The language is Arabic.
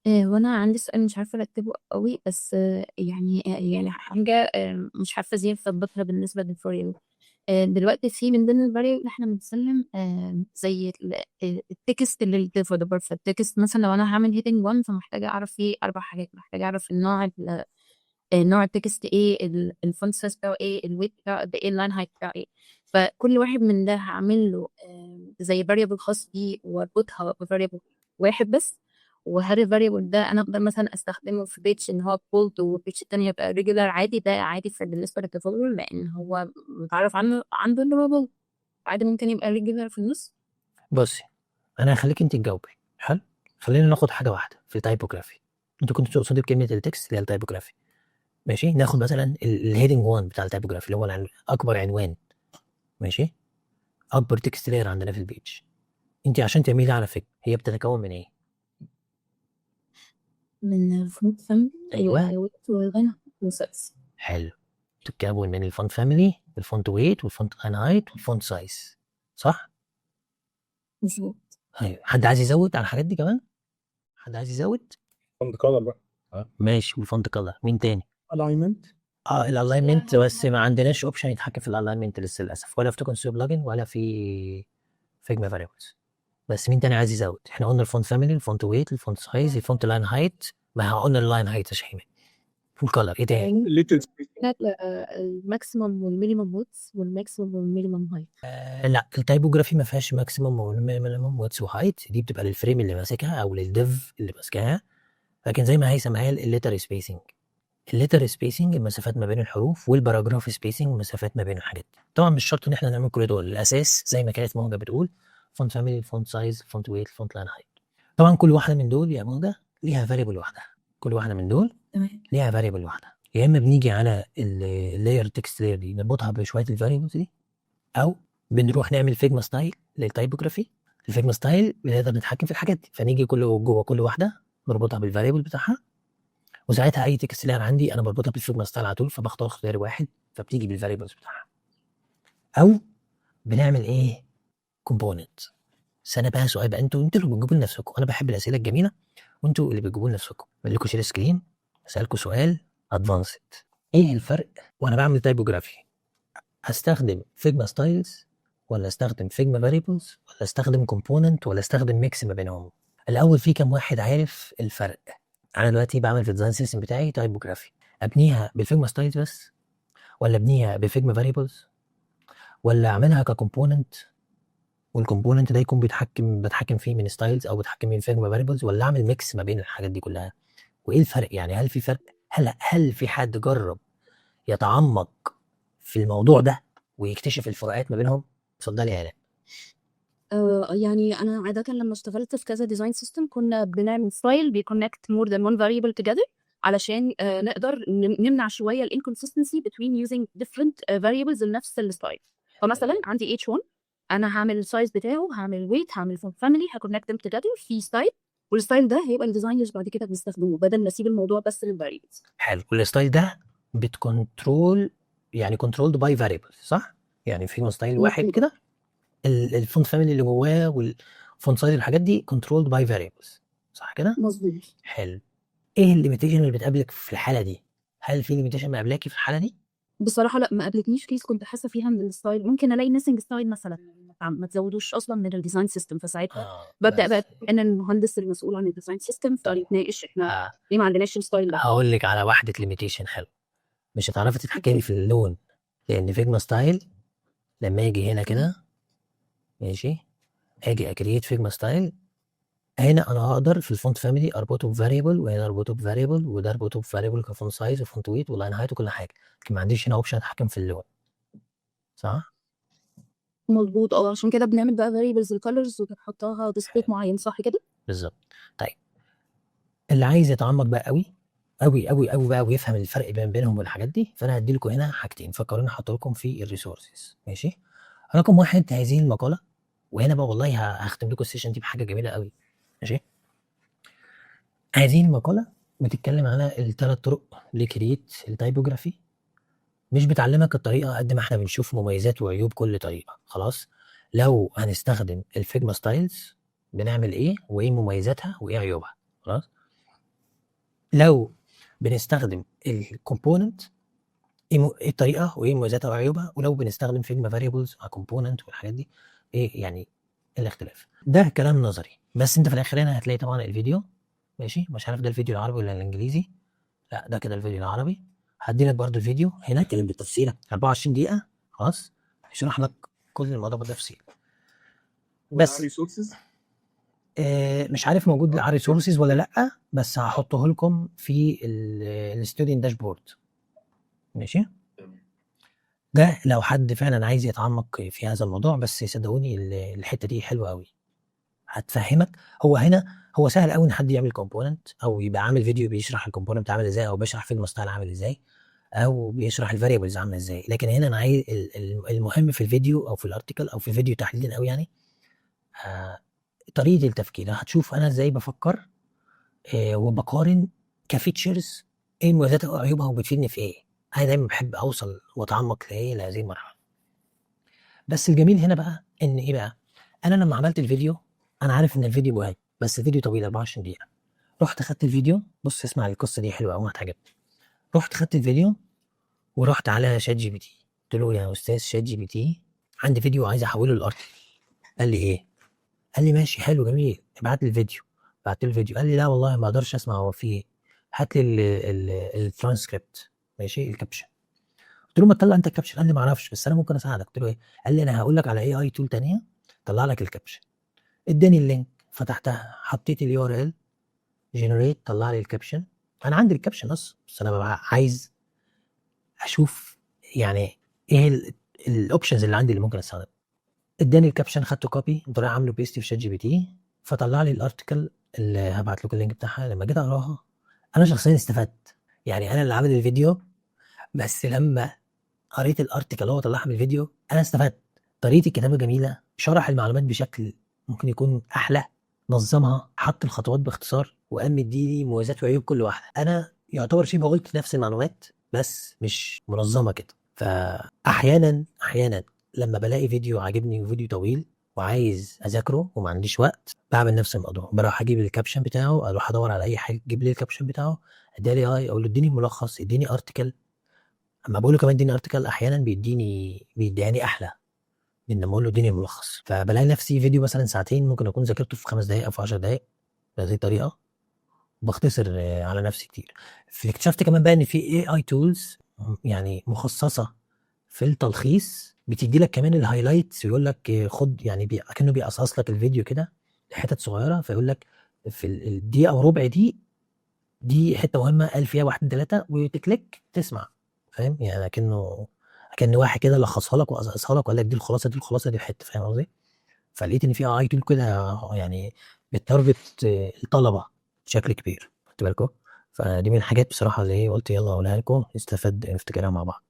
وانا عندي سؤال مش عارفه ارتبه قوي، بس يعني حاجه مش عارفه ازاي اثبتها بالنسبه للفوريال. دلوقتي في من ضمن الفاريبل اللي احنا بنسلم زي التكست للديفلوبر. فالتكست مثلا لو انا هعمل هيدنج 1 فمحتاجه اعرف فيه 4 حاجات. محتاجه اعرف النوع، نوع التكست ايه، الفونت سايز بتاعه ايه، الويت بتاعه قد ايه، اللاين هايت بتاعه ايه. فكل واحد من ده هعمل له زي فاريبل خاص بيه واربطها بفاريبل واحد بس. وهل الفاريبل ده انا اقدر مثلا استخدمه في بيتش ان هو بولد، وبيتش التانية يبقى ريجولار عادي؟ ده عادي بالنسبه للديفلوبر لان هو متعرف عنده اللي هو بولد. عادي ممكن يبقى ريجولار في النص. بصي، انا هخليك انت تجاوبي. حلو، خلينا ناخد حاجه واحده في التايبوجرافي. انت كنت تقصدي بكلمه التكست اللي هي التايبوجرافي. ماشي، ناخد مثلا الهيدنج 1 بتاع التايبوجرافي اللي هو اكبر عنوان. ماشي، اكبر تكست لاير عندنا في البيج. انت عشان تعملي على فكره هي بتتكون من ايه؟ من فونت فاميلي ايوه، وويت ولاين وسايز. حلو. بتتكون من الفونت فاميلي، الفونت ويت، والفونت لاين هايت، والفونت سايز. صح؟ مظبوط. ايوه، حد عايز يزود على الحاجات دي كمان؟ حد عايز يزود؟ فونت كولر بقى. ماشي، والفونت كلر. مين تاني؟ الاينمنت. الالاينمنت، بس ما عندناش اوبشن يتحكم في الالاينمنت لسه للاسف، ولا في كونسول بلجن، ولا في فيجما فاريبلز. بس مين تاني عايز يزود؟ احنا قلنا الفونت فاميلي، الفونت ويت، الفونت سايز، الفونت لاين هايت. ما قلنا اللاين هايت يا شيماء. والكلر ايه تاني؟ الليتل لا، الماكسيمم والمينيمم ويتس والماكسيمم والمينيمم هايت. لا، التايبوجرافي ما فيهاش ماكسيمم ومينيمم ويتس وهايت. دي بتبقى للفريم اللي ماسكها او للديف اللي ماسكها. لكن زي ما هيثم قال، الليتر سبيسنج. الليتر سبيسنج المسافات ما بين الحروف، والباراجراف سبيسنج المسافات ما بين الحاجات دي. طبعا مش شرط ان احنا نعمل كل دول. الاساس زي ما كانت موجه بتقول، فونت فاميلي، فونت سايز، فونت ويت، فونت لاين هايت. طبعا كل واحده من دول يا موجه ليها فاريبل لوحدها. كل واحده من دول تمام. ليها فاريبل لوحدها. يا اما بنيجي على اللاير تكست لاير دي نربطها بشويه الفاريبلز دي، او بنروح نعمل فيجما ستايل للتايبوجرافي. الفيجما ستايل بنقدر نتحكم في الحاجات دي، فنيجي جوه كل واحده نربطها بالفاريبل بتاعها. وساعتها اي تكست لاير عندي انا بربطها بالفيجما ستايل على طول، فبختار اختيار واحد فبتيجي بالفاريبلز بتاعها. او بنعمل ايه؟ كومبوننت. بس انا بقى سؤال بقى، انتوا اللي بتجيبوا لنفسكم. انا بحب الاسئله الجميله وانتوا اللي بتجيبوا لنفسكم. اعمل لكم شير سكرين، اسالكم سؤال ادفانسد. ايه الفرق وانا بعمل تايبوجرافي؟ هستخدم فيجما ستايلز، ولا استخدم فيجما فاريبلز، ولا استخدم كومبوننت، ولا استخدم ميكس ما بينهم؟ الاول، في كام واحد عارف الفرق؟ انا دلوقتي بعمل في الديزاين سيستم بتاعي تايبوجرافي، ابنيها بالفيجما ستايلز بس، ولا ابنيها بفيجما فاريبلز، ولا اعملها ككومبوننت والكومبوننت ده يكون بتحكم فيه من ستايلز، او بتحكم من فيجما فاريبلز، ولا اعمل ميكس ما بين الحاجات دي كلها؟ وايه الفرق يعني؟ هل في فرق؟ هل في حد جرب يتعمق في الموضوع ده ويكتشف الفروقات ما بينهم؟ اتفضلي يا هلا. يعني انا عاده لما اشتغلت في كذا ديزاين سيستم كنا بنعمل ستايل بيكونكت مور ذان وان فاريبل توجذر علشان نقدر نمنع شويه الانكونسستنسي between using different variables لنفس الستايل. فمثلا عندي H1، انا هعمل السايز بتاعه، هعمل ويت، هعمل فون فاميلي، هكونكت them together في ستايل، والستايل ده هيبقى الديزاينرز بعد كده بنستخدمه بدل ما اسيب الموضوع بس للفاريبلز. حلو، والستايل ده بتكنترول، يعني كنترولد باي فاريبلز، صح؟ يعني في ستايل واحد كده، الفونت فاميلي اللي جواه والفونت سايز والحاجات دي كنترولد باي فاريبلز، صح كده؟ مظبوط. حلو. ايه الليميتيشن اللي بتقابلك في الحاله دي؟ هل في ليميتيشن مقابلاكي في الحاله دي؟ بصراحة لا، ما قابلتنيش كيس كنت حاسة فيها من الستايل. ممكن الاقي ميسنج ستايل مثلا ما تزودوش اصلا من الديزاين سيستم، فساعتها ببدأ بقى ان المهندس المسؤول عن الديزاين سيستم فنتناقش احنا ليه ما عندناش الستايل ده. هقول لك على واحده ليميتيشن حلو. مش هتعرفي تتحكمي في اللون، لان فيجما ستايل لما يجي هنا كده، ماشي، اجي اكريت فيجما ستايل، هنا انا هقدر في الفونت فاميلي اربطه بفاريبل، وهنا اربطه بفاريبل، وده اربطه بفاريبل كفونت سايز وفونت ويت ولاين هايت وكل حاجه. لكن ما عنديش هنا اوبشن اتحكم في اللون، صح؟ مظبوط. عشان كده بنعمل بقى variables الكالرز وبنحطها بسبيت معين، صح كده؟ بالظبط. طيب، اللي عايز يتعمق بقى قوي قوي قوي قوي بقى ويفهم الفرق بينهم والحاجات دي، فانا هدي لكم هنا حاجتين فكروني احط لكم في الريسورسز. ماشي، رقم واحد هذه المقاله، وهنا بقى والله هختم لكم السيشن دي بحاجه جميله قوي. ماشي، هذه المقاله بتتكلم على الثلاث طرق لكرييت التايبوجرافي. مش بتعلمك الطريقه قد ما احنا بنشوف مميزات وعيوب كل طريقه. خلاص، لو هنستخدم الفيجما ستايلز بنعمل ايه، وايه مميزاتها وايه عيوبها. خلاص، لو بنستخدم الكومبوننت ايه الطريقه وايه مميزاتها وعيوبها، ولو بنستخدم فيجما فاريبلز مع كومبوننت والحاجات دي ايه يعني الاختلاف. ده كلام نظري، بس انت في الاخر هنا هتلاقي طبعا الفيديو ماشي. مش عارف ده الفيديو العربي ولا الانجليزي، لا ده كده الفيديو العربي. هدي لك برضو الفيديو هنا كلام بالتفصيل 24 دقيقه خلاص، هيشرح لك كل الموضوع بالتفصيل. بس مش عارف موجود الريسورسز ولا لا، بس هحطه لكم في الستودنت داشبورد ماشي. ده لو حد فعلا عايز يتعمق في هذا الموضوع، بس صدقوني الحته دي حلوه قوي، هتفهمك. هو هنا هو سهل قوي ان حد يعمل كومبوننت او يبقى عامل فيديو بيشرح الكومبوننت عامل ازاي، او بيشرح فيجما ستايل عامل ازاي، او بيشرح الفاريبلز عامله ازاي. لكن هنا انا عايز المهم في الفيديو او في الارتكل او في الفيديو تحديدا قوي يعني طريقه التفكير. هتشوف انا ازاي بفكر وبقارن كفيتشرز ايه مميزاتها وعيوبها وبتفيدني في ايه. انا دايما بحب اوصل واتعمق لهذه المرحله. بس الجميل هنا بقى ان ايه بقى، انا لما عملت الفيديو انا عارف ان الفيديو مهم، بس الفيديو طويل 24 دقيقه. رحت خدت الفيديو، بص اسمع القصه دي حلوه قوي هتعجبك. رحت خدت الفيديو ورحت على شات جي بي تي، قلت له يا استاذ شات جي بي تي عندي فيديو عايز احوله لارتكل. قال لي ايه؟ قال لي ماشي حلو جميل ابعت لي الفيديو. بعت له الفيديو، قال لي لا والله ما اقدرش اسمع هو فيه ايه، هات لي الترانسكريبت ماشي الكابشن. قلت له ما تطلع انت الكابشن. قال لي ما اعرفش بس انا ممكن اساعدك. قلت له ايه؟ قال لي انا هقول لك على اي تول ثانيه طلع لك الكابشن. اداني اللينك فتحتها حطيت اليو ار ال جنريت طلع لي الكابشن. انا عندي الكابشن اصلا بس انا ببقى عايز اشوف يعني ايه الاوبشنز اللي عندي اللي ممكن استخدمها. اداني الكابشن خدته كوبي قمت رايح عامله بيست في شات جي بي تي فطلع لي الارتكل اللي هبعت لكم اللينك بتاعها. لما جيت اقراها انا شخصيا استفدت، يعني انا اللي عامل الفيديو بس لما قريت الارتكل اللي هو طلعها من الفيديو انا استفدت. طريقه الكتابه جميله، شرح المعلومات بشكل ممكن يكون احلى، نظمها، حط الخطوات باختصار، وقام مديني مميزات وعيوب كل واحده. انا يعتبر شبه قلت نفس المعلومات بس مش منظمه كده. فاحيانا لما بلاقي فيديو عاجبني وفيديو طويل وعايز اذاكره وما عنديش وقت بعمل نفس الموضوع، بروح اجيب الكابشن بتاعه، اروح ادور على اي حاجه تجيب لي الكابشن بتاعه، اديها لي اقول له اديني ملخص اديني ارتكل. اما بقول له كمان اديني ارتكل احيانا بيديني احلى من لما اقول له اديني ملخص. فبلاقي نفسي فيديو مثلا ساعتين ممكن اكون ذاكرته في 5 دقائق او في 10 دقائق بهذه الطريقه، بختصر على نفسي كتير. اكتشفت كمان بقى ان في اي تولز يعني مخصصه في التلخيص، بتدي لك كمان الهايلايتس ويقول لك خد يعني كانه بيقصص لك الفيديو كده لحتت صغيره، فيقول لك في الدقيقه او ربع دي حته مهمه قال فيها 1 2 3 وتكليك تسمع. فاهم يعني كان واحد كده لخصها لك وقصصها لك وقال لك دي الخلاصه دي الخلاصه دي الحته. فاهم قصدي؟ فلقيت ان في اي تول كده يعني بتارجت الطلبه بشكل كبير، خدت بالكم. فدي من الحاجات بصراحه اللي هي قلت يلا اقولها لكم نستفاد نفتكرها مع بعض.